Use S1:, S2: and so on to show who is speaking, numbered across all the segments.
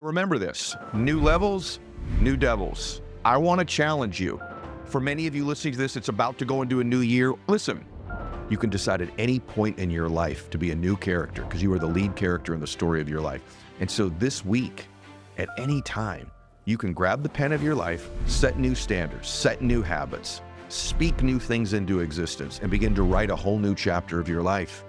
S1: Remember this, new levels, new devils. I want to challenge you. For many of you listening to this, it's about to go into a new year. Listen, you can decide at any point in your life to be a new character because you are the lead character in the story of your life. And so this week, at any time, you can grab the pen of your life, set new standards, set new habits, speak new things into existence, and begin to write a whole new chapter of your life.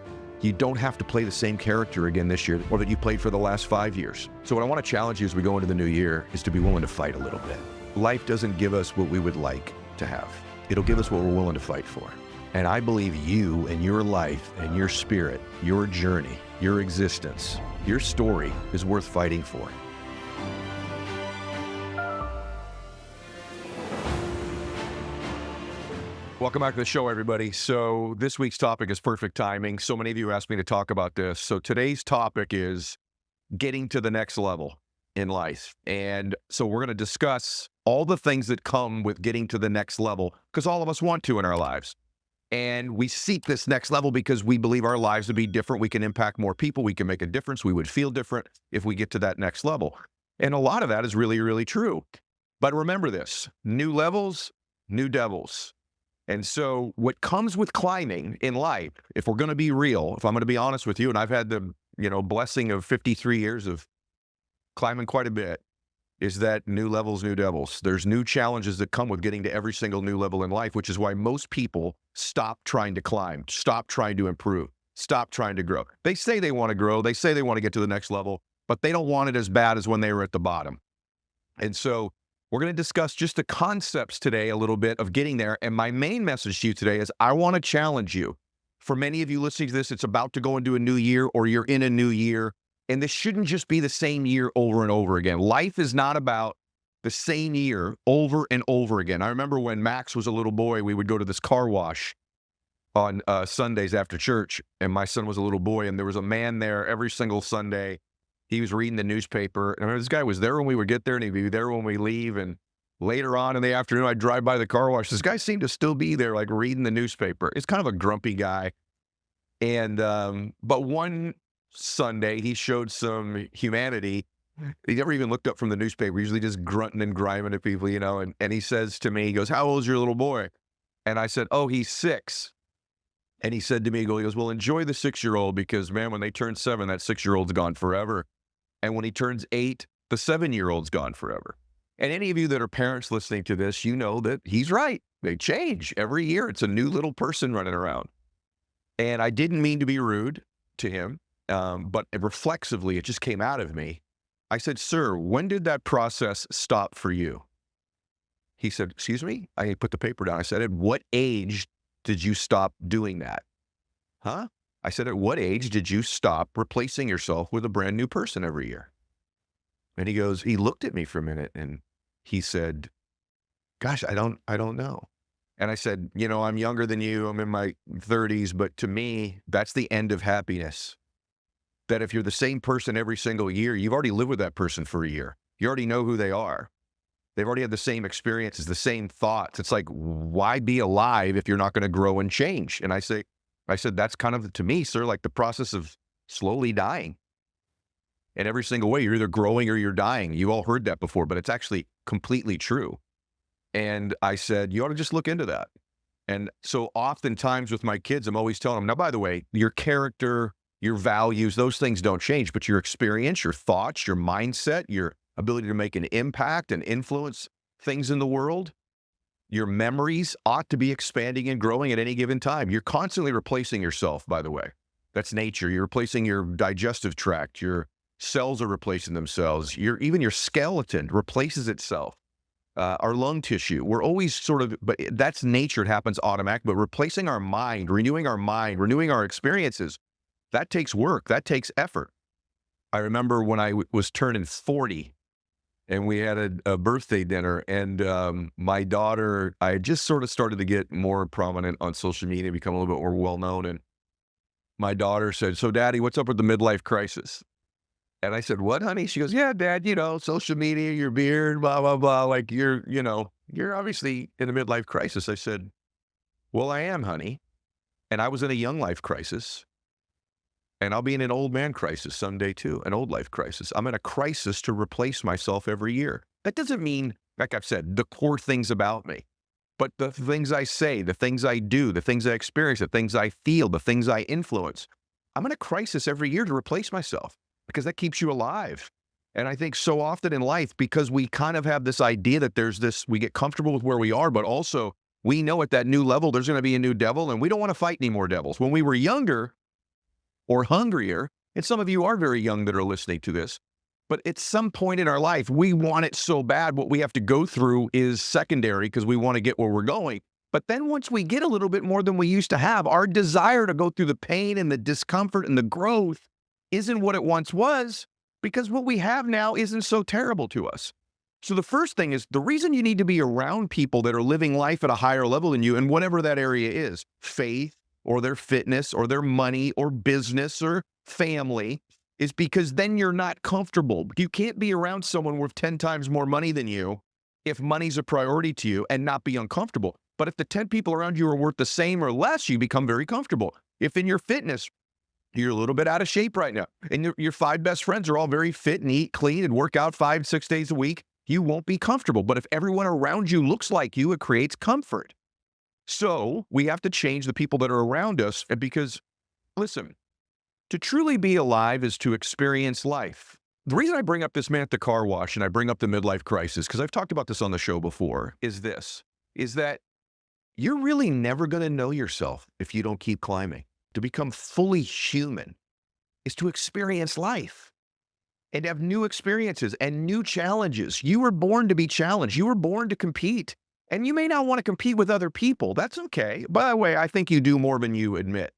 S1: You don't have to play the same character again this year or that you played for the last 5 years. So what I want to challenge you as we go into the new year is to be willing to fight a little bit. Life doesn't give us what we would like to have. It'll give us what we're willing to fight for. And I believe you and your life and your spirit, your journey, your existence, your story is worth fighting for. Welcome back to the show, everybody. So this week's topic is perfect timing. So many of you asked me to talk about this. So today's topic is getting to the next level in life. And so we're going to discuss all the things that come with getting to the next level, because all of us want to in our lives. And we seek this next level because we believe our lives would be different. We can impact more people. We can make a difference. We would feel different if we get to that next level. And a lot of that is really, really true. But remember this, new levels, new devils. And so what comes with climbing in life, if we're going to be real, if I'm going to be honest with you, and I've had the, blessing of 53 years of climbing quite a bit, is that new levels, new devils. There's new challenges that come with getting to every single new level in life, which is why most people stop trying to climb, stop trying to improve, stop trying to grow. They say they want to grow. They say they want to get to the next level, but they don't want it as bad as when they were at the bottom. And so we're going to discuss just the concepts today a little bit of getting there. And my main message to you today is I want to challenge you. For many of you listening to this, it's about to go into a new year or you're in a new year. And this shouldn't just be the same year over and over again. Life is not about the same year over and over again. I remember when Max was a little boy, we would go to this car wash on Sundays after church. And my son was a little boy and there was a man there every single Sunday. He was reading the newspaper. And I remember this guy was there when we would get there and he'd be there when we leave. And later on in the afternoon, I'd drive by the car wash. This guy seemed to still be there, like reading the newspaper. It's kind of a grumpy guy. And, but one Sunday, he showed some humanity. He never even looked up from the newspaper, usually just grunting and grinding at people, and he says to me, he goes, "How old is your little boy?" And I said, "Oh, he's 6. And he said to me, he goes, "Well, enjoy the 6-year-old because, man, when they turn 7, that 6-year-old's gone forever. And when he turns 8, the 7-year-old's gone forever." And any of you that are parents listening to this, you know that he's right. They change every year. It's a new little person running around. And I didn't mean to be rude to him, but reflexively, it just came out of me. I said, "Sir, when did that process stop for you?" He said, "Excuse me?" I put the paper down. I said, "At what age did you stop doing that?" Huh? I said, "At what age did you stop replacing yourself with a brand new person every year?" And he looked at me for a minute and he said, "Gosh, I don't know." And I said, "I'm younger than you. I'm in my 30s, but to me, that's the end of happiness. That if you're the same person every single year, you've already lived with that person for a year. You already know who they are. They've already had the same experiences, the same thoughts. It's like, why be alive if you're not going to grow and change?" And I said, that's kind of, to me, sir, like the process of slowly dying. In every single way, you're either growing or you're dying. You all heard that before, but it's actually completely true. And I said, you ought to just look into that. And so oftentimes with my kids, I'm always telling them, now, by the way, your character, your values, those things don't change, but your experience, your thoughts, your mindset, your ability to make an impact and influence things in the world, your memories ought to be expanding and growing at any given time. You're constantly replacing yourself, by the way. That's nature. You're replacing your digestive tract. Your cells are replacing themselves. Even your skeleton replaces itself. Our lung tissue. We're always but that's nature. It happens automatic. But replacing our mind, renewing our experiences, that takes work. That takes effort. I remember when I was turning 40, and we had a birthday dinner, and my daughter, I had just sort of started to get more prominent on social media, become a little bit more well-known, and my daughter said, "So, Daddy, what's up with the midlife crisis?" And I said, "What, honey?" She goes, "Yeah, Dad, social media, your beard, blah, blah, blah, like you're obviously in a midlife crisis." I said, "Well, I am, honey, and I was in a young life crisis, And I'll be in an old man crisis someday too, an old life crisis. I'm in a crisis to replace myself every year. That doesn't mean, like I've said, the core things about me, but the things I say, the things I do, the things I experience, the things I feel, the things I influence. I'm in a crisis every year to replace myself because that keeps you alive. And I think so often in life, because we kind of have this idea that there's this, we get comfortable with where we are, but also we know at that new level, there's going to be a new devil and we don't want to fight any more devils. When we were younger or hungrier, and some of you are very young that are listening to this, but at some point in our life, we want it so bad. What we have to go through is secondary because we want to get where we're going. But then once we get a little bit more than we used to have, our desire to go through the pain and the discomfort and the growth isn't what it once was, because what we have now isn't so terrible to us. So the first thing is, the reason you need to be around people that are living life at a higher level than you, and whatever that area is, faith or their fitness or their money or business or family, is because then you're not comfortable. You can't be around someone worth 10 times more money than you if money's a priority to you and not be uncomfortable. But if the 10 people around you are worth the same or less, you become very comfortable. If in your fitness, you're a little bit out of shape right now, and your 5 best friends are all very fit and eat clean and work out 5, 6 days a week, you won't be comfortable. But if everyone around you looks like you, it creates comfort. So we have to change the people that are around us. And because, listen, to truly be alive is to experience life. The reason I bring up this man at the car wash and I bring up the midlife crisis, because I've talked about this on the show before, is that you're really never going to know yourself if you don't keep climbing. To become fully human is to experience life and have new experiences and new challenges. You were born to be challenged. You were born to compete. And you may not want to compete with other people. That's okay. By the way, I think you do more than you admit.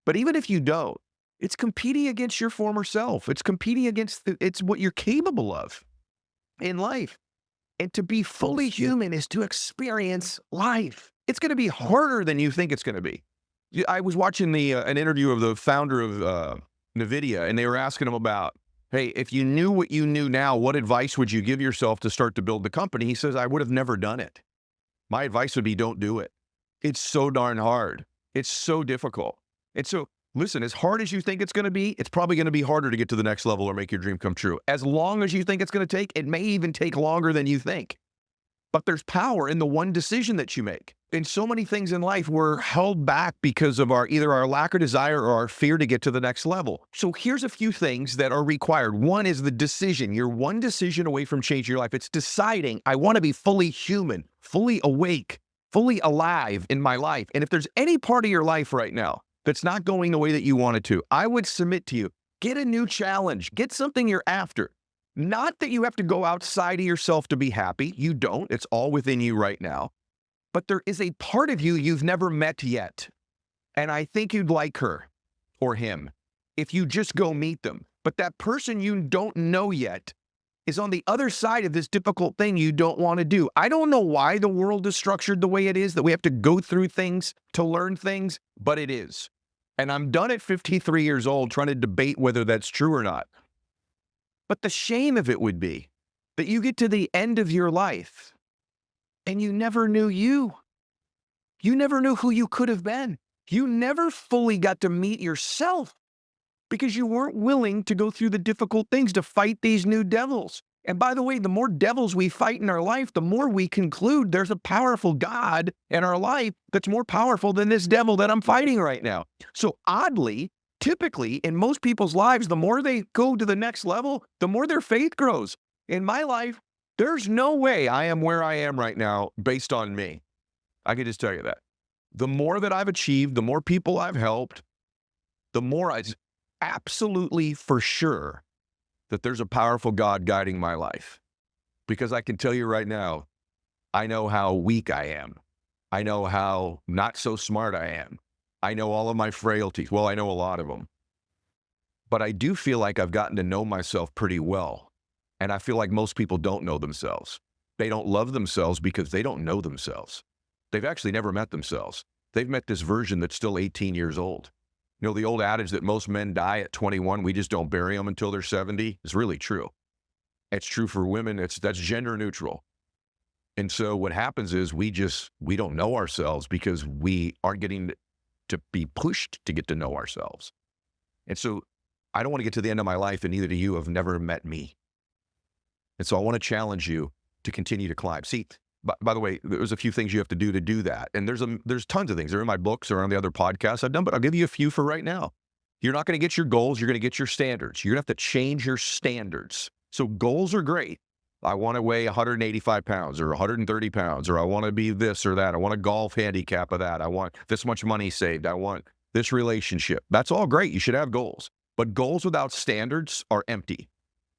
S1: But even if you don't, it's competing against your former self. It's competing against, it's what you're capable of in life. And to be fully human is to experience life. It's going to be harder than you think it's going to be. I was watching an interview of the founder of NVIDIA, and they were asking him about, hey, if you knew what you knew now, what advice would you give yourself to start to build the company? He says, I would have never done it. My advice would be, don't do it. It's so darn hard. It's so difficult. And so, listen, as hard as you think it's going to be, it's probably going to be harder to get to the next level or make your dream come true. As long as you think it's going to take, it may even take longer than you think. But there's power in the one decision that you make. In so many things in life, we're held back because of either our lack of desire or our fear to get to the next level. So here's a few things that are required. One is the decision. You're one decision away from changing your life. It's deciding, I want to be fully human, fully awake, fully alive in my life. And if there's any part of your life right now that's not going the way that you want it to, I would submit to you, get a new challenge, get something you're after. Not that you have to go outside of yourself to be happy. You don't. It's all within you right now. But there is a part of you you've never met yet. And I think you'd like her or him if you just go meet them. But that person you don't know yet is on the other side of this difficult thing you don't want to do. I don't know why the world is structured the way it is, that we have to go through things to learn things, but it is. And I'm done at 53 years old trying to debate whether that's true or not. But the shame of it would be that you get to the end of your life and you never knew you. You never knew who you could have been. You never fully got to meet yourself because you weren't willing to go through the difficult things to fight these new devils. And by the way, the more devils we fight in our life, the more we conclude there's a powerful God in our life that's more powerful than this devil that I'm fighting right now. So oddly, typically, in most people's lives, the more they go to the next level, the more their faith grows. In my life, there's no way I am where I am right now based on me. I can just tell you that. The more that I've achieved, the more people I've helped, the more it's absolutely for sure that there's a powerful God guiding my life. Because I can tell you right now, I know how weak I am. I know how not so smart I am. I know all of my frailties. Well, I know a lot of them. But I do feel like I've gotten to know myself pretty well. And I feel like most people don't know themselves. They don't love themselves because they don't know themselves. They've actually never met themselves. They've met this version that's still 18 years old. You know, the old adage that most men die at 21, we just don't bury them until they're 70 is really true. It's true for women. That's gender neutral. And so what happens is we don't know ourselves because we aren't getting to be pushed to get to know ourselves. And so I don't want to get to the end of my life and neither do you have never met me. And so I want to challenge you to continue to climb. See, by the way, there's a few things you have to do that. And there's tons of things. They're in my books or on the other podcasts I've done, but I'll give you a few for right now. You're not going to get your goals. You're going to get your standards. You're going to have to change your standards. So goals are great. I want to weigh 185 pounds or 130 pounds, or I want to be this or that. I want a golf handicap of that. I want this much money saved. I want this relationship. That's all great. You should have goals. But goals without standards are empty.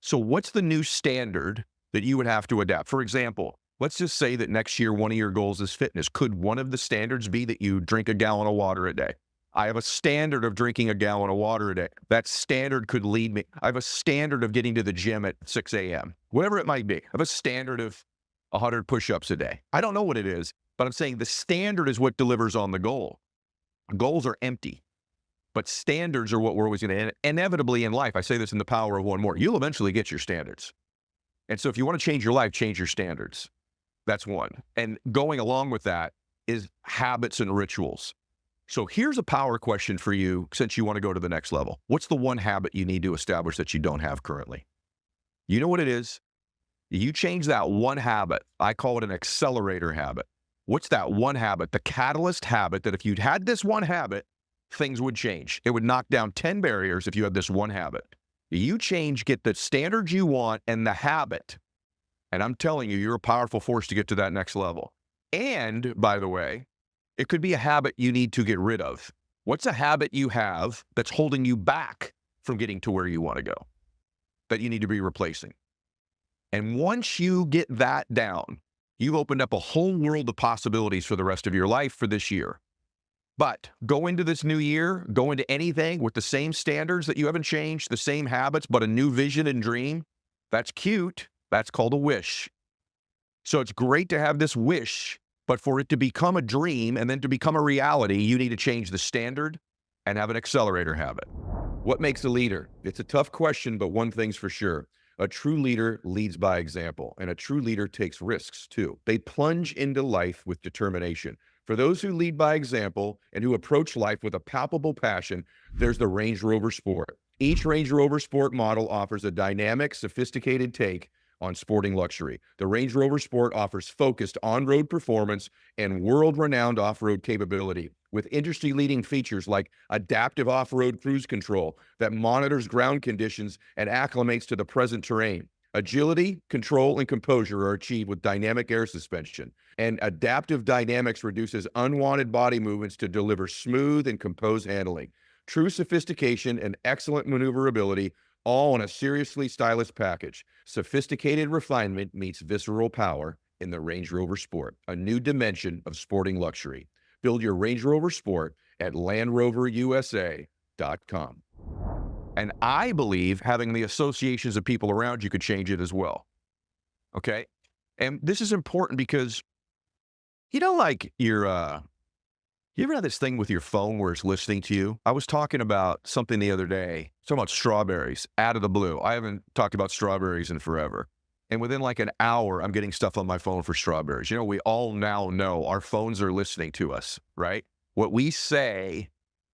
S1: So what's the new standard that you would have to adapt? For example, let's just say that next year, one of your goals is fitness. Could one of the standards be that you drink a gallon of water a day? I have a standard of drinking a gallon of water a day. That standard could lead me. I have a standard of getting to the gym at 6 a.m., whatever it might be. I have a standard of 100 push-ups a day. I don't know what it is, but I'm saying the standard is what delivers on the goal. Goals are empty, but standards are what we're always going to, inevitably in life, I say this in The Power of One More, you'll eventually get your standards. And so if you want to change your life, change your standards. That's one. And going along with that is habits and rituals. So here's a power question for you since you want to go to the next level. What's the one habit you need to establish that you don't have currently? You know what it is? You change that one habit. I call it an accelerator habit. What's that one habit? The catalyst habit that if you'd had this one habit, things would change. It would knock down 10 barriers if you had this one habit. You change, get the standards you want and the habit. And I'm telling you, you're a powerful force to get to that next level. And by the way, it could be a habit you need to get rid of. What's a habit you have that's holding you back from getting to where you want to go that you need to be replacing? And once you get that down, you've opened up a whole world of possibilities for the rest of your life for this year. But go into this new year, go into anything with the same standards that you haven't changed, the same habits, but a new vision and dream. That's cute. That's called a wish. So it's great to have this wish, but for it to become a dream and then to become a reality, you need to change the standard and have an accelerator habit. What makes a leader? It's a tough question, but one thing's for sure. A true leader leads by example, and a true leader takes risks too. They plunge into life with determination. For those who lead by example and who approach life with a palpable passion, there's the Range Rover Sport. Each Range Rover Sport model offers a dynamic, sophisticated take on sporting luxury. The Range Rover Sport offers focused on-road performance and world-renowned off-road capability with industry-leading features like adaptive off-road cruise control that monitors ground conditions and acclimates to the present terrain. Agility, control, and composure are achieved with dynamic air suspension, and adaptive dynamics reduces unwanted body movements to deliver smooth and composed handling. True sophistication and excellent maneuverability, all in a seriously stylish package. Sophisticated refinement meets visceral power in the Range Rover Sport, a new dimension of sporting luxury. Build your Range Rover Sport at LandRoverUSA.com. And I believe having the associations of people around you could change it as well. Okay? And this is important because, like you ever had this thing with your phone where it's listening to you? I was talking about something the other day, talking about strawberries out of the blue. I haven't talked about strawberries in forever. And within like an hour, I'm getting stuff on my phone for strawberries. We all now know our phones are listening to us, right? What we say,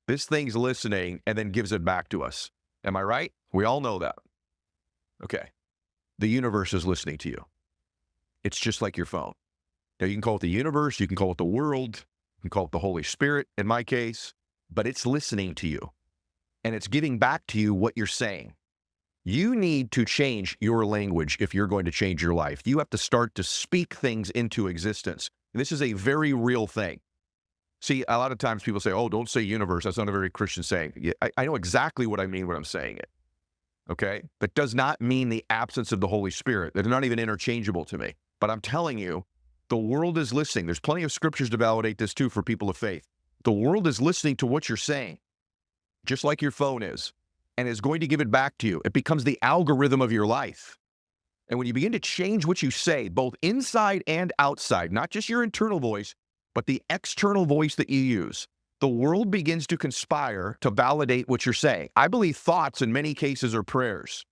S1: this thing's listening and then gives it back to us. Am I right? We all know that. Okay. The universe is listening to you. It's just like your phone. Now, you can call it the universe, you can call it the world, you can call it the Holy Spirit in my case, but it's listening to you and it's giving back to you what you're saying. You need to change your language if you're going to change your life. You have to start to speak things into existence. And this is a very real thing. See, a lot of times people say, oh, don't say universe. That's not a very Christian saying. Yeah, I know exactly what I mean when I'm saying it. Okay? That does not mean the absence of the Holy Spirit. They're not even interchangeable to me. But I'm telling you, the world is listening. There's plenty of scriptures to validate this too for people of faith. The world is listening to what you're saying, just like your phone is, and is going to give it back to you. It becomes the algorithm of your life. And when you begin to change what you say, both inside and outside, not just your internal voice, but the external voice that you use, the world begins to conspire to validate what you're saying. I believe thoughts in many cases are prayers.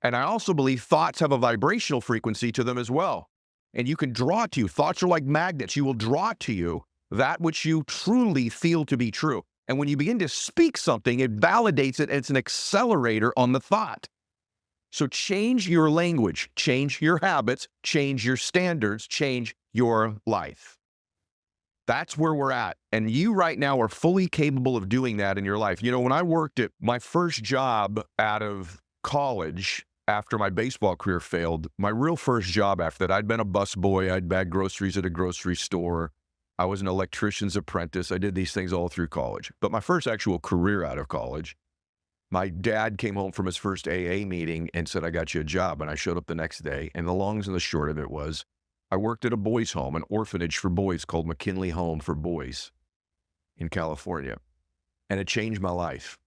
S1: And I also believe thoughts have a vibrational frequency to them as well. And you can draw to you. Thoughts are like magnets. You will draw to you that which you truly feel to be true. And when you begin to speak something, it validates it. It's an accelerator on the thought. So change your language, change your habits, change your standards, change your life. That's where we're at. And you right now are fully capable of doing that in your life. You know, when I worked at my first job out of college, after my baseball career failed, my real first job after that, I'd been a busboy, I'd bagged groceries at a grocery store. I was an electrician's apprentice. I did these things all through college. But my first actual career out of college, my dad came home from his first AA meeting and said, I got you a job. And I showed up the next day. And the longs and the short of it was, I worked at a boys' home, an orphanage for boys called McKinley Home for Boys in California. And it changed my life.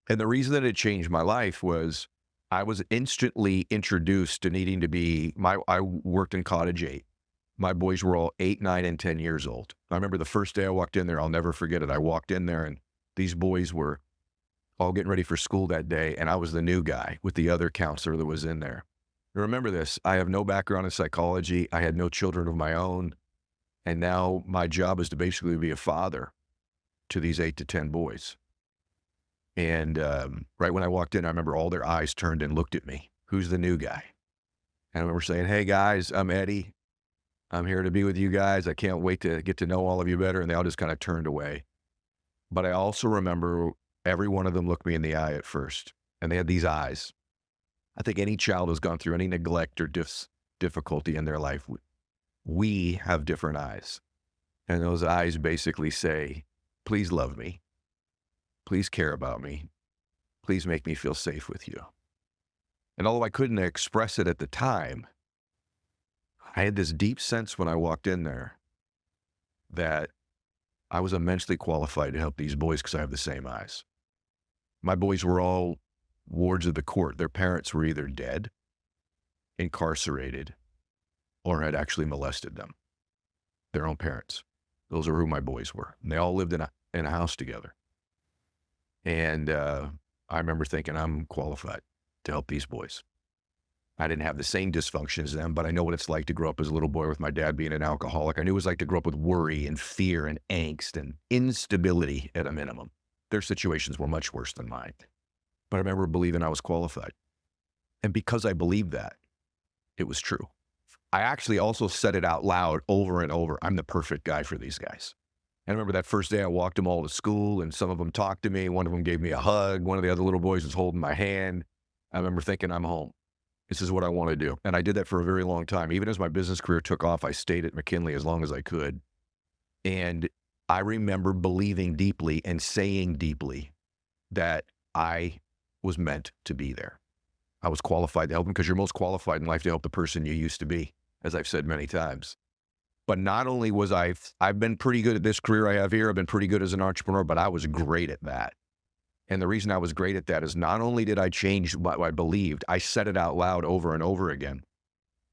S1: And the reason that it changed my life was I was instantly introduced to needing to be, I worked in Cottage 8. My boys were all 8, 9, and 10 years old. I remember the first day I walked in there, I'll never forget it. I walked in there and these boys were all getting ready for school that day. And I was the new guy with the other counselor that was in there. Remember this, I have no background in psychology. I had no children of my own. And now my job is to basically be a father to these 8 to 10 boys. And right when I walked in, I remember all their eyes turned and looked at me. Who's the new guy? And I remember saying, hey guys, I'm Eddie. I'm here to be with you guys. I can't wait to get to know all of you better. And they all just kind of turned away. But I also remember every one of them looked me in the eye at first. And they had these eyes. I think any child who's gone through any neglect or difficulty in their life, we have different eyes. And those eyes basically say, please love me. Please care about me. Please make me feel safe with you. And although I couldn't express it at the time, I had this deep sense when I walked in there that I was immensely qualified to help these boys because I have the same eyes. My boys were all wards of the court. Their parents were either dead, incarcerated, or had actually molested them. Their own parents. Those are who my boys were. And they all lived in a house together. And I remember thinking, I'm qualified to help these boys. I didn't have the same dysfunction as them, but I know what it's like to grow up as a little boy with my dad being an alcoholic. I knew what it was like to grow up with worry and fear and angst and instability at a minimum. Their situations were much worse than mine. But I remember believing I was qualified. And because I believed that, it was true. I actually also said it out loud over and over. I'm the perfect guy for these guys. And I remember that first day I walked them all to school and some of them talked to me. One of them gave me a hug. One of the other little boys was holding my hand. I remember thinking, I'm home. This is what I want to do. And I did that for a very long time. Even as my business career took off, I stayed at McKinley as long as I could. And I remember believing deeply and saying deeply that I was meant to be there. I was qualified to help them because you're most qualified in life to help the person you used to be, as I've said many times. But not only was I've been pretty good at this career I have here, I've been pretty good as an entrepreneur, but I was great at that. And the reason I was great at that is not only did I change what I believed, I said it out loud over and over again.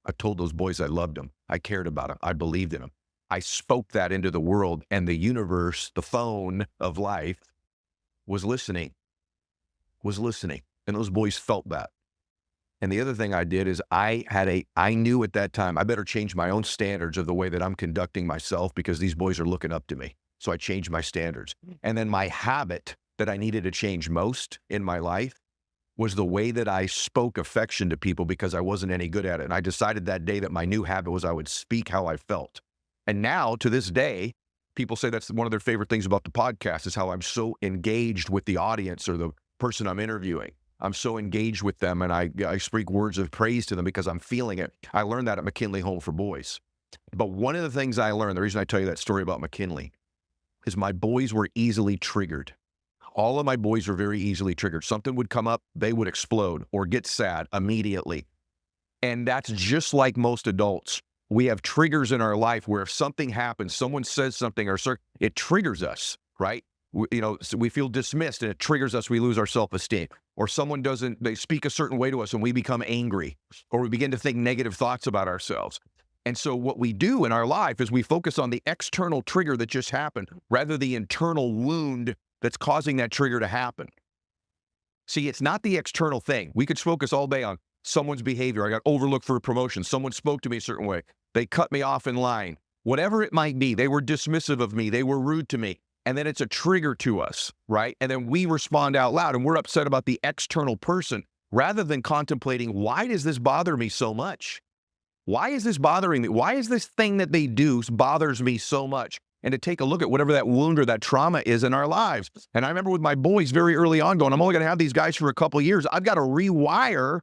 S1: I told those boys I loved them. I cared about them. I believed in them. I spoke that into the world, and the universe, the phone of life, was listening. And those boys felt that. And the other thing I did is I knew at that time, I better change my own standards of the way that I'm conducting myself because these boys are looking up to me. So I changed my standards. And then my habit that I needed to change most in my life was the way that I spoke affection to people because I wasn't any good at it. And I decided that day that my new habit was I would speak how I felt. And now to this day, people say that's one of their favorite things about the podcast is how I'm so engaged with the audience or the person I'm interviewing. I'm so engaged with them and I speak words of praise to them because I'm feeling it. I learned that at McKinley Home for Boys. But one of the things I learned, the reason I tell you that story about McKinley, is my boys were easily triggered. All of my boys were very easily triggered. Something would come up, they would explode or get sad immediately. And that's just like most adults. We have triggers in our life where if something happens, someone says something or it triggers us, right? So we feel dismissed and it triggers us. We lose our self-esteem. Or someone they speak a certain way to us and we become angry or we begin to think negative thoughts about ourselves. And so what we do in our life is we focus on the external trigger that just happened rather the internal wound that's causing that trigger to happen. See, it's not the external thing. We could focus all day on someone's behavior. I got overlooked for a promotion. Someone spoke to me a certain way. They cut me off in line. Whatever it might be, they were dismissive of me. They were rude to me. and then it's a trigger to us, right? And then we respond out loud and we're upset about the external person rather than contemplating, why does this bother me so much? Why is this bothering me? Why is this thing that they do bothers me so much? And to take a look at whatever that wound or that trauma is in our lives. And I remember with my boys very early on going, I'm only going to have these guys for a couple of years. I've got to rewire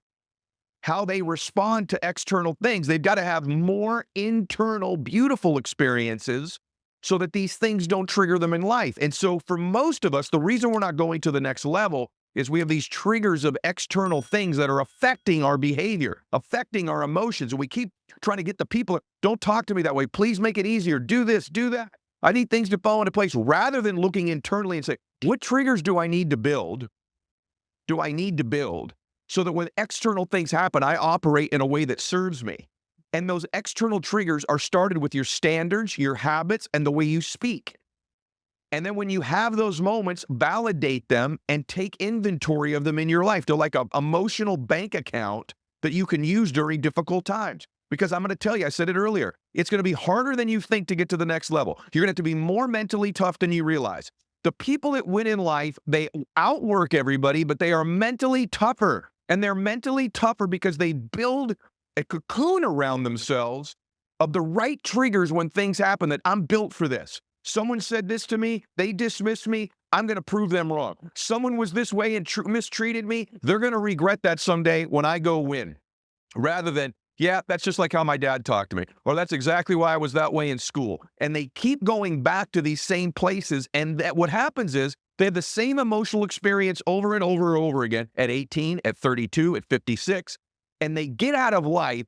S1: how they respond to external things. They've got to have more internal, beautiful experiences so that these things don't trigger them in life. And so for most of us, the reason we're not going to the next level is we have these triggers of external things that are affecting our behavior, affecting our emotions. And we keep trying to get the people, don't talk to me that way. Please make it easier. Do this, do that. I need things to fall into place rather than looking internally and say, what triggers do I need to build? Do I need to build so that when external things happen, I operate in a way that serves me? And those external triggers are started with your standards, your habits, and the way you speak. And then when you have those moments, validate them and take inventory of them in your life. They're like an emotional bank account that you can use during difficult times. Because I'm going to tell you, I said it earlier, it's going to be harder than you think to get to the next level. You're going to have to be more mentally tough than you realize. The people that win in life, they outwork everybody, but they are mentally tougher. And they're mentally tougher because they build a cocoon around themselves of the right triggers when things happen, that I'm built for this. Someone said this to me, they dismissed me, I'm going to prove them wrong. Someone was this way and mistreated me, they're going to regret that someday when I go win. Rather than, yeah, that's just like how my dad talked to me, or that's exactly why I was that way in school. And they keep going back to these same places, and what happens is they have the same emotional experience over and over and over again at 18, at 32, at 56, and they get out of life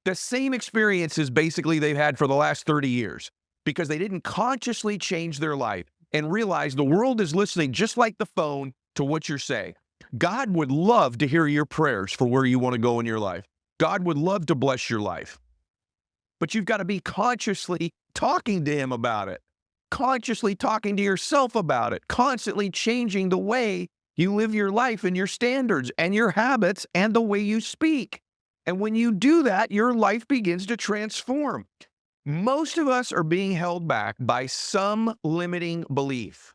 S1: the same experiences basically they've had for the last 30 years because they didn't consciously change their life and realize the world is listening just like the phone to what you're saying. God would love to hear your prayers for where you want to go in your life. God would love to bless your life. But you've got to be consciously talking to him about it, consciously talking to yourself about it, constantly changing the way you live your life and your standards and your habits and the way you speak. And when you do that, your life begins to transform. Most of us are being held back by some limiting belief.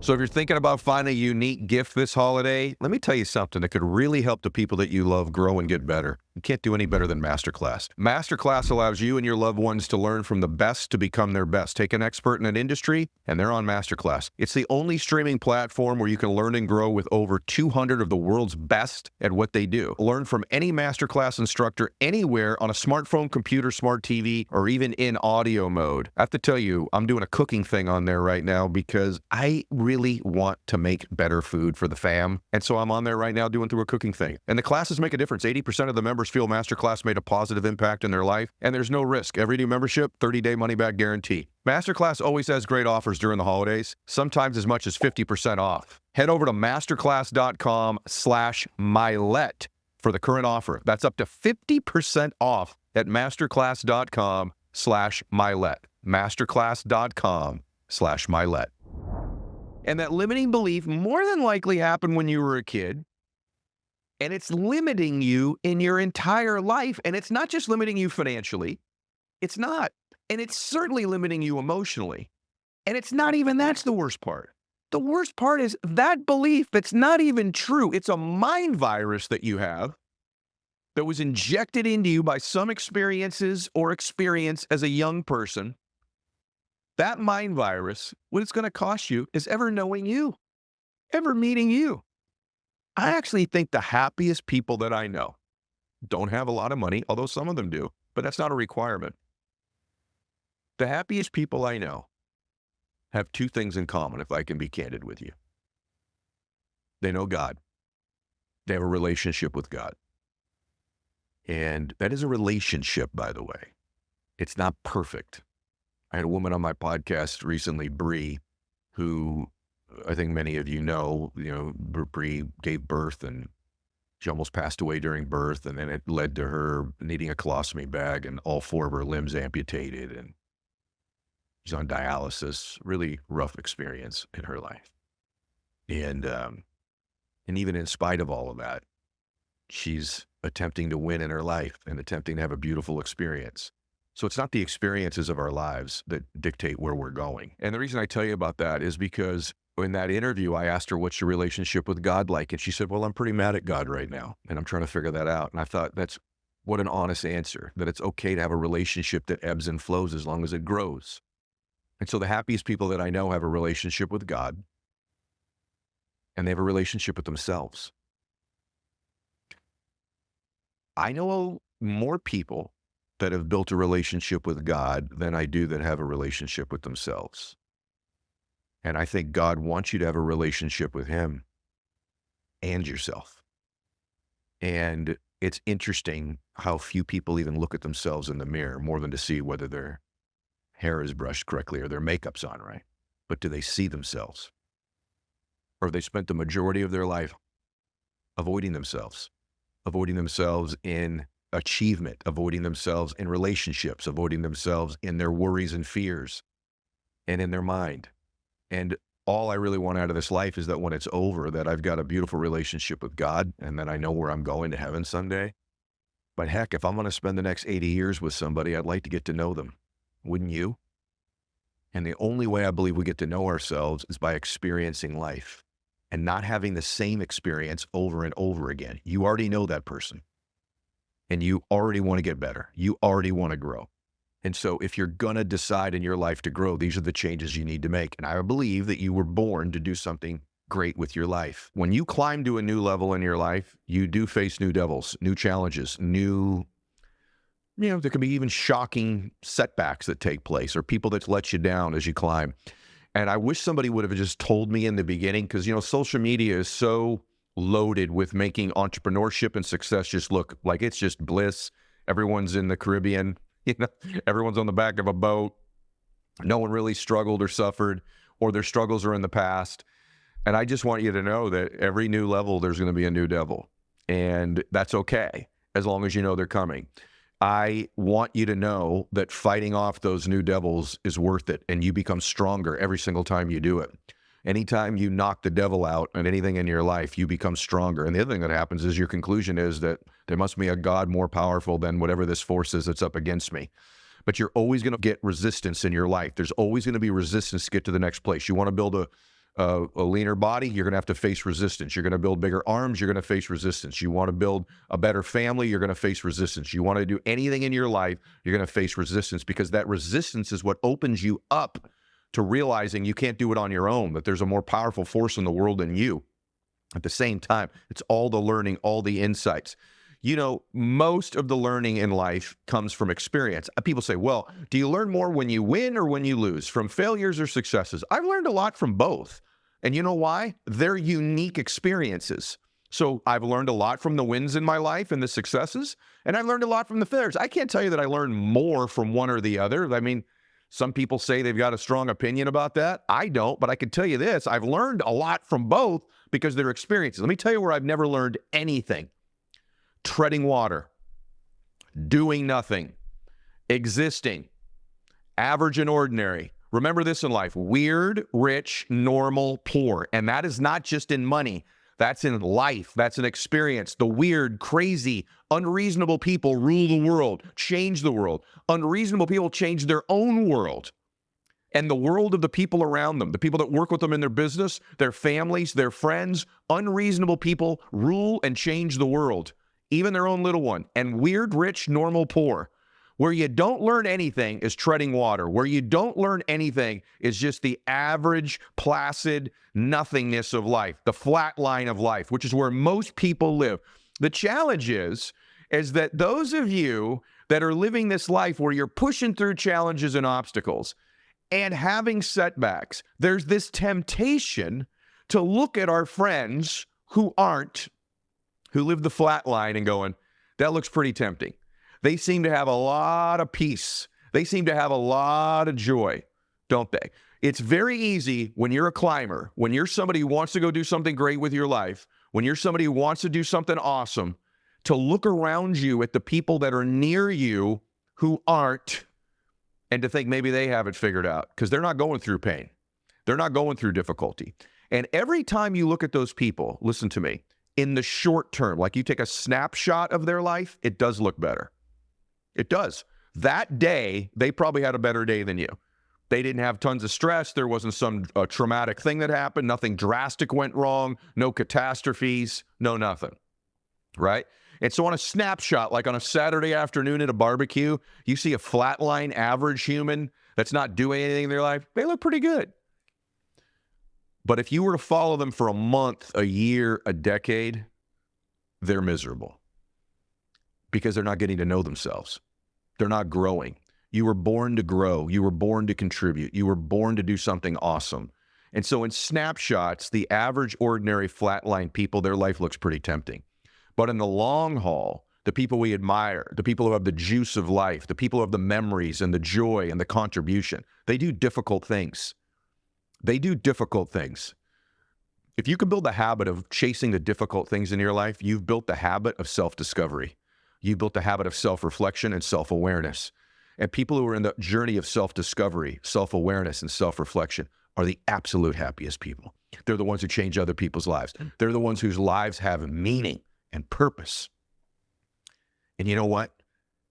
S1: So if you're thinking about finding a unique gift this holiday, let me tell you something that could really help the people that you love grow and get better. You can't do any better than Masterclass. Masterclass allows you and your loved ones to learn from the best to become their best. Take an expert in an industry, and they're on Masterclass. It's the only streaming platform where you can learn and grow with over 200 of the world's best at what they do. Learn from any Masterclass instructor anywhere on a smartphone, computer, smart TV, or even in audio mode. I have to tell you, I'm doing a cooking thing on there right now because I really want to make better food for the fam. And so I'm on there right now doing through a cooking thing. And the classes make a difference. 80% of the members feel Masterclass made a positive impact in their life, and there's no risk. Every new membership, 30-day money-back guarantee. Masterclass always has great offers during the holidays, sometimes as much as 50% off. Head over to masterclass.com/Mylett for the current offer. That's up to 50% off at masterclass.com/Mylett. Masterclass.com/Mylett. And that limiting belief more than likely happened when you were a kid. And it's limiting you in your entire life. And it's not just limiting you financially. It's not. And it's certainly limiting you emotionally. And it's not even, that's the worst part. The worst part is that belief that's not even true. It's a mind virus that you have that was injected into you by some experiences or experience as a young person. That mind virus, what it's going to cost you is ever knowing you, ever meeting you. I actually think the happiest people that I know don't have a lot of money, although some of them do, but that's not a requirement. The happiest people I know have two things in common, if I can be candid with you. They know God. They have a relationship with God. And that is a relationship, by the way. It's not perfect. I had a woman on my podcast recently, Bree, who I think many of you know, Bree gave birth and she almost passed away during birth. And then it led to her needing a colostomy bag and all 4 of her limbs amputated. And she's on dialysis, really rough experience in her life. And even in spite of all of that, she's attempting to win in her life and attempting to have a beautiful experience. So it's not the experiences of our lives that dictate where we're going. And the reason I tell you about that is because in that interview, I asked her, what's your relationship with God like? And she said, well, I'm pretty mad at God right now, and I'm trying to figure that out. And I thought, that's what an honest answer, that it's okay to have a relationship that ebbs and flows as long as it grows. And so the happiest people that I know have a relationship with God, and they have a relationship with themselves. I know more people that have built a relationship with God than I do that have a relationship with themselves. And I think God wants you to have a relationship with him and yourself. And it's interesting how few people even look at themselves in the mirror more than to see whether their hair is brushed correctly or their makeup's on right. But do they see themselves? Or have they spent the majority of their life avoiding themselves in achievement, avoiding themselves in relationships, avoiding themselves in their worries and fears and in their mind? And all I really want out of this life is that when it's over, that I've got a beautiful relationship with God, and that I know where I'm going to heaven someday. But heck, if I'm going to spend the next 80 years with somebody, I'd like to get to know them. Wouldn't you? And the only way I believe we get to know ourselves is by experiencing life and not having the same experience over and over again. You already know that person, and you already want to get better. You already want to grow. And so if you're going to decide in your life to grow, these are the changes you need to make. And I believe that you were born to do something great with your life. When you climb to a new level in your life, you do face new devils, new challenges, there can be even shocking setbacks that take place or people that let you down as you climb. And I wish somebody would have just told me in the beginning, because, social media is so loaded with making entrepreneurship and success just look like it's just bliss. Everyone's in the Caribbean. Everyone's on the back of a boat. No one really struggled or suffered, or their struggles are in the past. And I just want you to know that every new level, there's going to be a new devil. And that's okay, as long as you know they're coming. I want you to know that fighting off those new devils is worth it, and you become stronger every single time you do it. Anytime you knock the devil out on anything in your life, you become stronger. And the other thing that happens is your conclusion is that there must be a God more powerful than whatever this force is that's up against me. But you're always going to get resistance in your life. There's always going to be resistance to get to the next place. You want to build a leaner body, you're going to have to face resistance. You're going to build bigger arms, you're going to face resistance. You want to build a better family, you're going to face resistance. You want to do anything in your life, you're going to face resistance, because that resistance is what opens you up to realizing you can't do it on your own, that there's a more powerful force in the world than you. At the same time, it's all the learning, all the insights. Most of the learning in life comes from experience. People say, well, do you learn more when you win or when you lose, from failures or successes? I've learned a lot from both. And you know why? They're unique experiences. So I've learned a lot from the wins in my life and the successes, and I learned a lot from the failures. I can't tell you that I learned more from one or the other. I mean, some people say they've got a strong opinion about that. I don't, but I can tell you this. I've learned a lot from both because they're experiences. Let me tell you where I've never learned anything. Treading water, doing nothing, existing, average and ordinary. Remember this in life: weird, rich, normal, poor. And that is not just in money. That's in life. That's an experience. The weird, crazy, unreasonable people rule the world, change the world. Unreasonable people change their own world and the world of the people around them, the people that work with them in their business, their families, their friends. Unreasonable people rule and change the world, even their own little one. And weird, rich, normal, poor. Where you don't learn anything is treading water. Where you don't learn anything is just the average, placid nothingness of life, the flat line of life, which is where most people live. The challenge is that those of you that are living this life where you're pushing through challenges and obstacles and having setbacks, there's this temptation to look at our friends who live the flat line and going, that looks pretty tempting. They seem to have a lot of peace. They seem to have a lot of joy, don't they? It's very easy when you're a climber, when you're somebody who wants to go do something great with your life, when you're somebody who wants to do something awesome, to look around you at the people that are near you who aren't, and to think maybe they have it figured out, because they're not going through pain. They're not going through difficulty. And every time you look at those people, listen to me, in the short term, like you take a snapshot of their life, it does look better. It does. That day, they probably had a better day than you. They didn't have tons of stress. There wasn't some traumatic thing that happened. Nothing drastic went wrong. No catastrophes. No nothing, right? And so on a snapshot, like on a Saturday afternoon at a barbecue, you see a flatline average human that's not doing anything in their life. They look pretty good. But if you were to follow them for a month, a year, a decade, they're miserable because they're not getting to know themselves. They're not growing. You were born to grow. You were born to contribute. You were born to do something awesome. And so in snapshots, the average, ordinary, flatline people, their life looks pretty tempting. But in the long haul, the people we admire, the people who have the juice of life, the people who have the memories and the joy and the contribution, they do difficult things. They do difficult things. If you can build the habit of chasing the difficult things in your life, you've built the habit of self-discovery. You've built the habit of self-reflection and self-awareness. And people who are in the journey of self-discovery, self-awareness, and self-reflection are the absolute happiest people. They're the ones who change other people's lives. They're the ones whose lives have meaning and purpose. And you know what?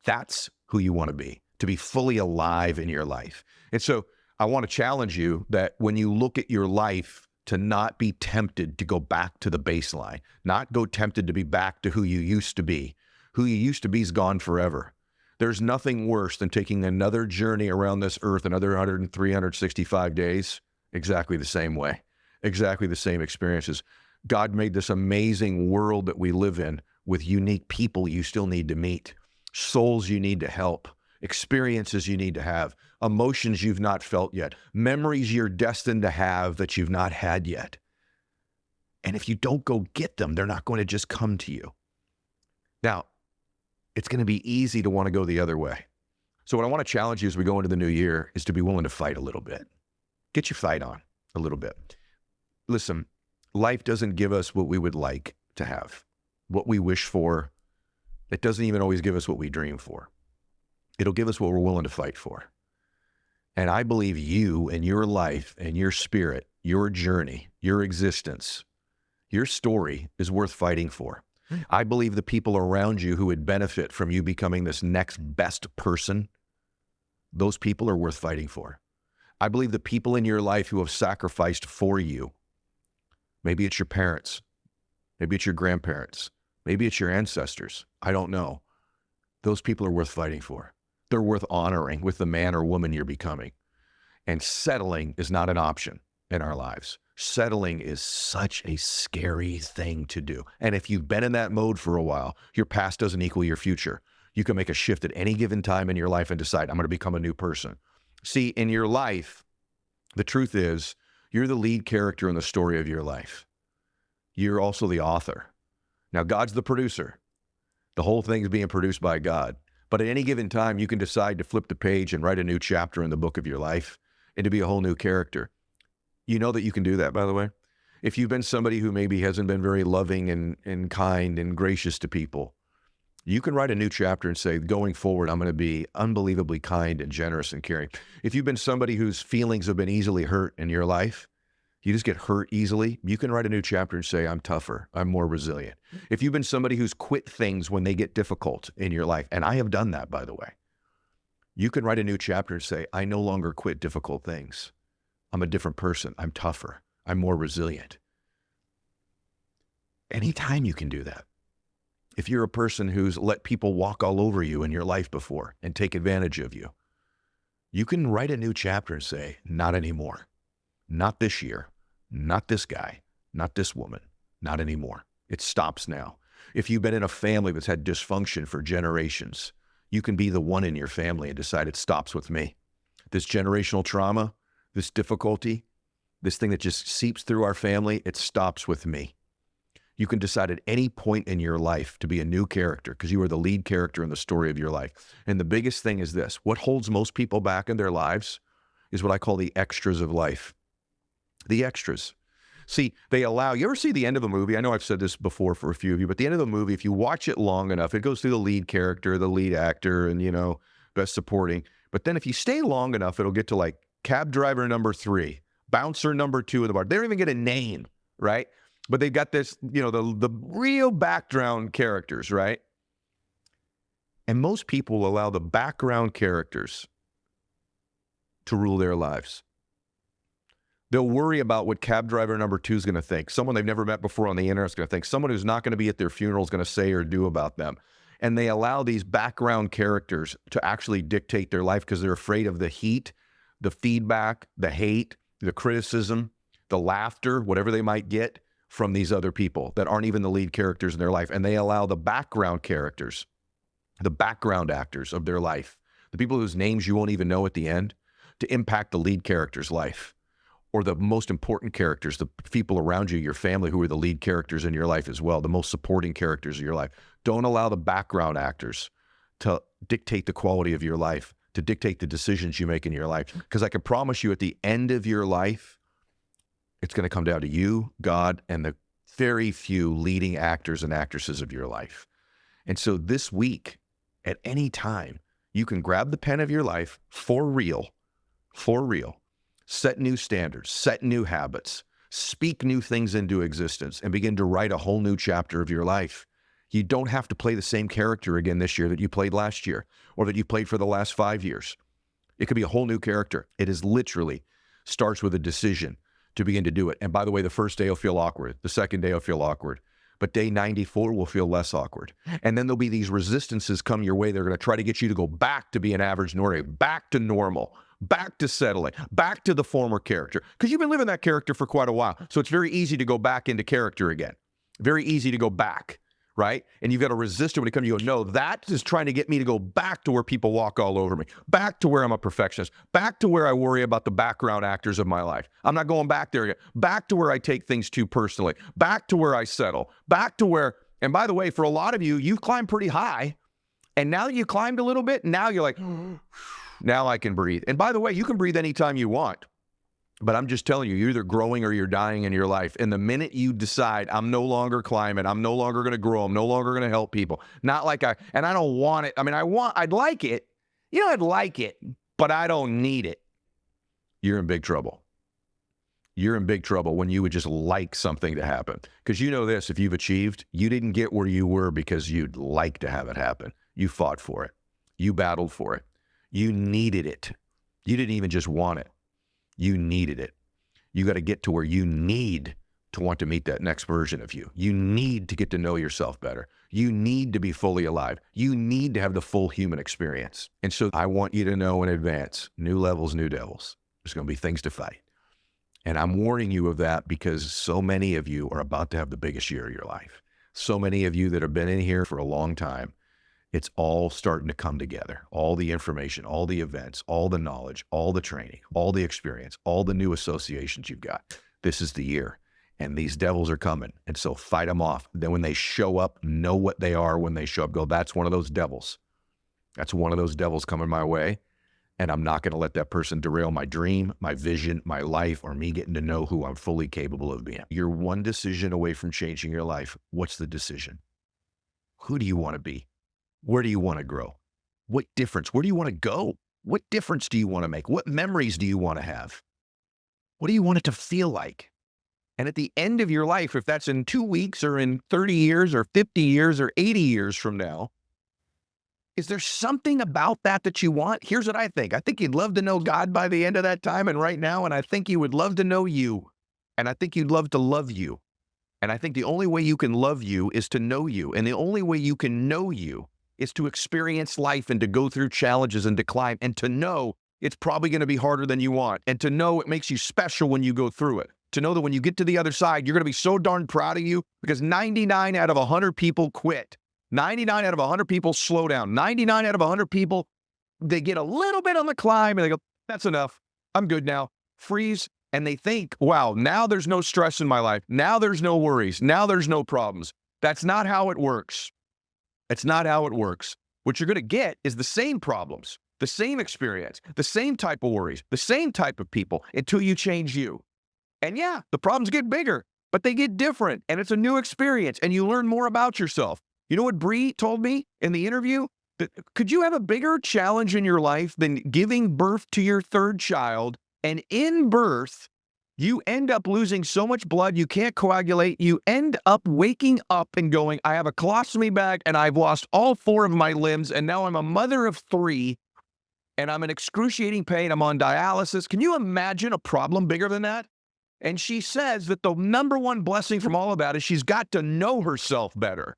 S1: That's who you want to be fully alive in your life. And so I want to challenge you that when you look at your life, to not be tempted to go back to the baseline, not go tempted to be back to who you used to be. Who you used to be is gone forever. There's nothing worse than taking another journey around this earth, another 365 days, exactly the same way, exactly the same experiences. God made this amazing world that we live in with unique people you still need to meet, souls you need to help, experiences you need to have, emotions you've not felt yet, memories you're destined to have that you've not had yet. And if you don't go get them, they're not going to just come to you. Now, it's going to be easy to want to go the other way. So what I want to challenge you as we go into the new year is to be willing to fight a little bit. Get your fight on a little bit. Listen, life doesn't give us what we would like to have, what we wish for. It doesn't even always give us what we dream for. It'll give us what we're willing to fight for. And I believe you and your life and your spirit, your journey, your existence, your story is worth fighting for. I believe the people around you who would benefit from you becoming this next best person, those people are worth fighting for. I believe the people in your life who have sacrificed for you, maybe it's your parents, maybe it's your grandparents, maybe it's your ancestors, I don't know. Those people are worth fighting for. They're worth honoring with the man or woman you're becoming. And settling is not an option in our lives. Settling is such a scary thing to do. And if you've been in that mode for a while, your past doesn't equal your future. You can make a shift at any given time in your life and decide, I'm going to become a new person. See, in your life, the truth is, you're the lead character in the story of your life. You're also the author. Now, God's the producer. The whole thing is being produced by God. But at any given time, you can decide to flip the page and write a new chapter in the book of your life and to be a whole new character. You know that you can do that, by the way. If you've been somebody who maybe hasn't been very loving and kind and gracious to people, you can write a new chapter and say, going forward, I'm going to be unbelievably kind and generous and caring. If you've been somebody whose feelings have been easily hurt in your life, you just get hurt easily, you can write a new chapter and say, I'm tougher, I'm more resilient. If you've been somebody who's quit things when they get difficult in your life, and I have done that, by the way, you can write a new chapter and say, I no longer quit difficult things. I'm a different person. I'm tougher. I'm more resilient. Anytime you can do that. If you're a person who's let people walk all over you in your life before and take advantage of you, you can write a new chapter and say, not anymore. Not this year. Not this guy. Not this woman. Not anymore. It stops now. If you've been in a family that's had dysfunction for generations, you can be the one in your family and decide it stops with me. This generational trauma, this difficulty, this thing that just seeps through our family, it stops with me. You can decide at any point in your life to be a new character because you are the lead character in the story of your life. And the biggest thing is this. What holds most people back in their lives is what I call the extras of life. The extras. See, they allow, you ever see the end of a movie? I know I've said this before for a few of you, but the end of the movie, if you watch it long enough, it goes through the lead character, the lead actor, and, best supporting. But then if you stay long enough, it'll get to like cab driver number 3, bouncer number 2 in the bar. They don't even get a name, right? But they've got this, the real background characters, right? And most people allow the background characters to rule their lives. They'll worry about what cab driver number 2 is going to think. Someone they've never met before on the internet is going to think. Someone who's not going to be at their funeral is going to say or do about them. And they allow these background characters to actually dictate their life because they're afraid of the heat, the feedback, the hate, the criticism, the laughter, whatever they might get from these other people that aren't even the lead characters in their life. And they allow the background characters, the background actors of their life, the people whose names you won't even know at the end, to impact the lead character's life, or the most important characters, the people around you, your family, who are the lead characters in your life as well, the most supporting characters of your life. Don't allow the background actors to dictate the quality of your life, to dictate the decisions you make in your life. Because I can promise you at the end of your life, it's going to come down to you, God, and the very few leading actors and actresses of your life. And so this week, at any time, you can grab the pen of your life for real, set new standards, set new habits, speak new things into existence, and begin to write a whole new chapter of your life. You don't have to play the same character again this year that you played last year or that you played for the last 5 years. It could be a whole new character. It is literally starts with a decision to begin to do it. And by the way, the first day will feel awkward. The second day will feel awkward. But day 94 will feel less awkward. And then there'll be these resistances come your way. They're going to try to get you to go back to being average and ordinary, back to normal, back to settling, back to the former character. Because you've been living that character for quite a while. So it's very easy to go back into character again. Very easy to go back, right? And you've got to resist it when it comes. You go, no, that is trying to get me to go back to where people walk all over me, back to where I'm a perfectionist, back to where I worry about the background actors of my life. I'm not going back there again. Back to where I take things too personally, back to where I settle, back to where, and by the way, for a lot of you, you've climbed pretty high. And now that you climbed a little bit, now you're like, now I can breathe. And by the way, you can breathe anytime you want. But I'm just telling you, you're either growing or you're dying in your life. And the minute you decide, I'm no longer climbing, I'm no longer going to grow, I'm no longer going to help people. Not like and I don't want it. I mean, I'd like it. I'd like it, but I don't need it. You're in big trouble. You're in big trouble when you would just like something to happen. Because you know this, if you've achieved, you didn't get where you were because you'd like to have it happen. You fought for it. You battled for it. You needed it. You didn't even just want it. You needed it. You got to get to where you need to want to meet that next version of you. You need to get to know yourself better. You need to be fully alive. You need to have the full human experience. And so I want you to know in advance, new levels, new devils. There's going to be things to fight. And I'm warning you of that because so many of you are about to have the biggest year of your life. So many of you that have been in here for a long time, it's all starting to come together. All the information, all the events, all the knowledge, all the training, all the experience, all the new associations you've got. This is the year. And these devils are coming. And so fight them off. Then when they show up, know what they are when they show up. Go, that's one of those devils. That's one of those devils coming my way. And I'm not going to let that person derail my dream, my vision, my life, or me getting to know who I'm fully capable of being. You're one decision away from changing your life. What's the decision? Who do you want to be? Where do you want to grow? What difference? Where do you want to go? What difference do you want to make? What memories do you want to have? What do you want it to feel like? And at the end of your life, if that's in 2 weeks or in 30 years or 50 years or 80 years from now, is there something about that you want? Here's what I think. I think you'd love to know God by the end of that time and right now, and I think you would love to know you. And I think you'd love to love you. And I think the only way you can love you is to know you. And the only way you can know you is to experience life and to go through challenges and to climb and to know it's probably going to be harder than you want. And to know it makes you special when you go through it. To know that when you get to the other side, you're going to be so darn proud of you because 99 out of 100 people quit. 99 out of 100 people slow down. 99 out of 100 people, they get a little bit on the climb and they go, that's enough. I'm good now. Freeze. And they think, wow, now there's no stress in my life. Now there's no worries. Now there's no problems. That's not how it works. It's not how it works. What you're going to get is the same problems, the same experience, the same type of worries, the same type of people until you change you. And yeah, the problems get bigger, but they get different and it's a new experience and you learn more about yourself. You know what Bree told me in the interview? That could you have a bigger challenge in your life than giving birth to your third child? And in birth, You end up losing so much blood, you can't coagulate. You end up waking up and going, I have a colostomy bag and I've lost all 4 of my limbs. And now I'm a mother of 3 and I'm in excruciating pain. I'm on dialysis. Can you imagine a problem bigger than that? And she says that the number one blessing from all of that is she's got to know herself better.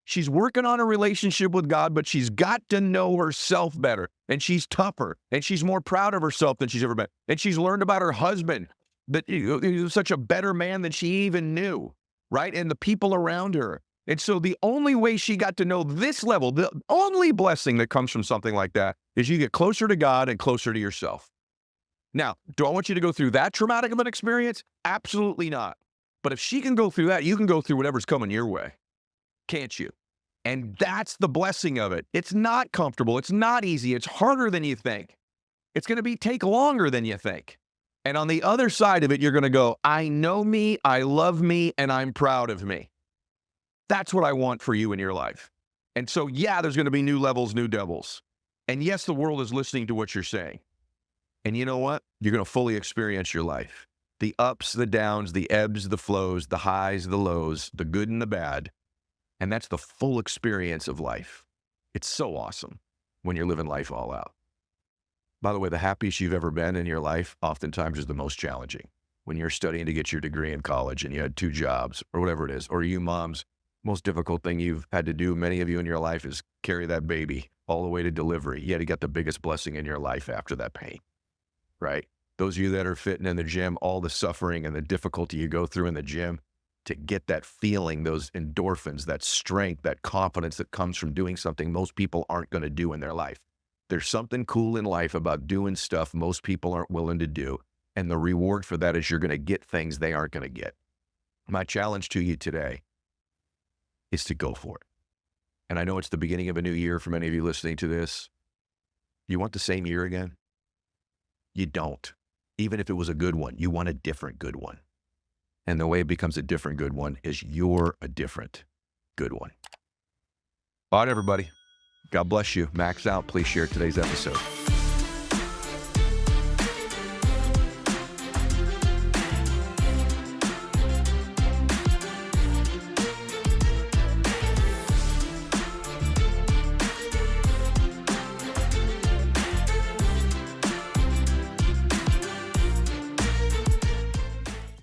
S1: She's working on a relationship with God, but she's got to know herself better. And she's tougher. And she's more proud of herself than she's ever been. And she's learned about her husband, that he was such a better man than she even knew, right? And the people around her. And so the only way she got to know this level, the only blessing that comes from something like that is you get closer to God and closer to yourself. Now, do I want you to go through that traumatic of an experience? Absolutely not. But if she can go through that, you can go through whatever's coming your way. Can't you? And that's the blessing of it. It's not comfortable. It's not easy. It's harder than you think. It's going to take longer than you think. And on the other side of it, you're going to go, I know me, I love me, and I'm proud of me. That's what I want for you in your life. And so, yeah, there's going to be new levels, new devils. And yes, the world is listening to what you're saying. And you know what? You're going to fully experience your life. The ups, the downs, the ebbs, the flows, the highs, the lows, the good and the bad. And that's the full experience of life. It's so awesome when you're living life all out. By the way, the happiest you've ever been in your life oftentimes is the most challenging. When you're studying to get your degree in college and you had 2 jobs or whatever it is, or you moms, most difficult thing you've had to do, many of you in your life, is carry that baby all the way to delivery. Yet you got the biggest blessing in your life after that pain, right? Those of you that are fitting in the gym, all the suffering and the difficulty you go through in the gym to get that feeling, those endorphins, that strength, that confidence that comes from doing something most people aren't going to do in their life. There's something cool in life about doing stuff most people aren't willing to do. And the reward for that is you're going to get things they aren't going to get. My challenge to you today is to go for it. And I know it's the beginning of a new year for many of you listening to this. You want the same year again? You don't. Even if it was a good one, you want a different good one. And the way it becomes a different good one is you're a different good one. All right, everybody. God bless you. Max out. Please share today's episode.